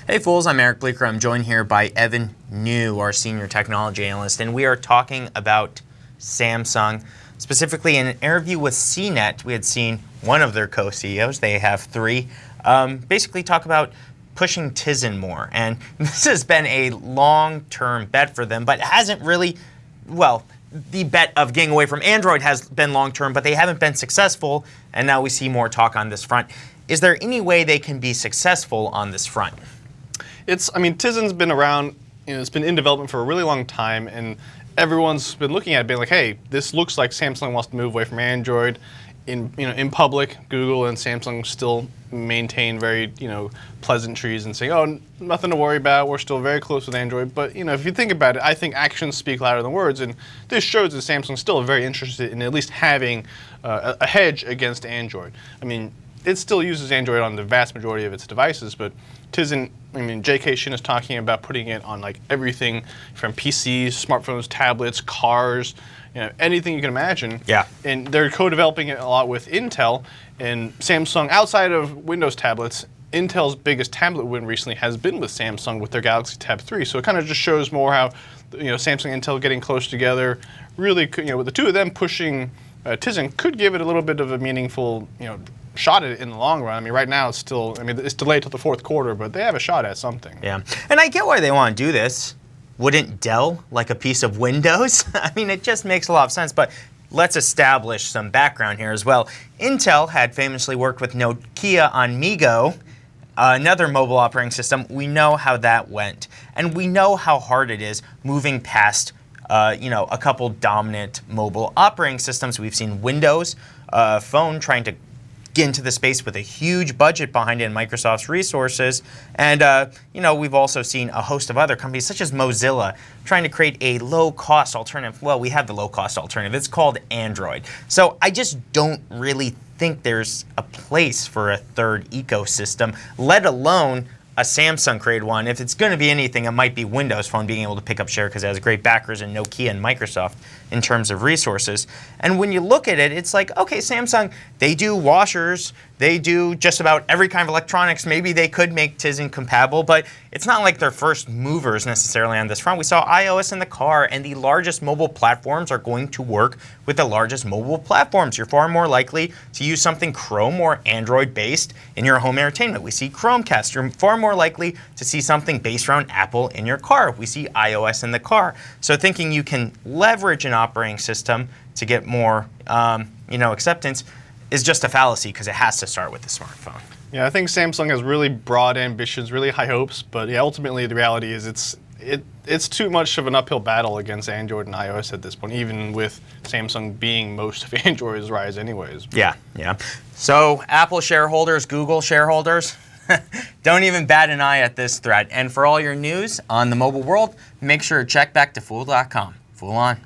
Hey Fools, I'm Eric Bleeker. I'm joined here by Evan New, our Senior Technology Analyst, and we are talking about Samsung. Specifically, in an interview with CNET, we had seen one of their co-CEOs, they have three, basically talk about pushing Tizen more. And this has been a long-term bet for them, but it hasn't really, well, the bet of getting away from Android has been long-term, but they haven't been successful, and now we see more talk on this front. Is there any way they can be successful on this front? Tizen's been around, it's been in development for a really long time, and everyone's been looking at it being like, hey, this looks like Samsung wants to move away from Android. In public, Google and Samsung still maintain very, pleasantries and saying, oh, nothing to worry about, we're still very close with Android. But, if you think about it, I think actions speak louder than words, and this shows that Samsung's still very interested in at least having a hedge against Android. It still uses Android on the vast majority of its devices, but Tizen, J.K. Shin is talking about putting it on like everything from PCs, smartphones, tablets, cars, anything you can imagine. Yeah. And they're co-developing it a lot with Intel, and Samsung, outside of Windows tablets, Intel's biggest tablet win recently has been with Samsung with their Galaxy Tab 3. So it kind of just shows more how, Samsung and Intel getting close together really could, with the two of them pushing Tizen could give it a little bit of a meaningful, shot at it in the long run. Right now it's still, it's delayed till the fourth quarter, but they have a shot at something. Yeah, and I get why they want to do this. Wouldn't Dell like a piece of Windows? It just makes a lot of sense, but let's establish some background here as well. Intel had famously worked with Nokia on MeeGo, another mobile operating system. We know how that went, and we know how hard it is moving past a couple dominant mobile operating systems. We've seen Windows Phone trying to get into the space with a huge budget behind it and Microsoft's resources. And, we've also seen a host of other companies, such as Mozilla, trying to create a low-cost alternative. Well, we have the low-cost alternative. It's called Android. So I just don't really think there's a place for a third ecosystem, let alone a Samsung-created one. If it's going to be anything, it might be Windows Phone being able to pick up share because it has great backers in Nokia and Microsoft in terms of resources. And when you look at it, it's like, okay, Samsung, they do washers, they do just about every kind of electronics. Maybe they could make Tizen compatible, but it's not like they're first movers necessarily on this front. We saw iOS in the car, and the largest mobile platforms are going to work with the largest mobile platforms. You're far more likely to use something Chrome or Android-based in your home entertainment. We see Chromecast. You're far more likely to see something based around Apple in your car. We see iOS in the car. So thinking you can leverage an operating system to get more, acceptance is just a fallacy because it has to start with the smartphone. Yeah, I think Samsung has really broad ambitions, really high hopes, but ultimately the reality is it's too much of an uphill battle against Android and iOS at this point, even with Samsung being most of Android's rise anyways. Yeah. So Apple shareholders, Google shareholders, don't even bat an eye at this threat. And for all your news on the mobile world, make sure to check back to Fool.com. Fool on.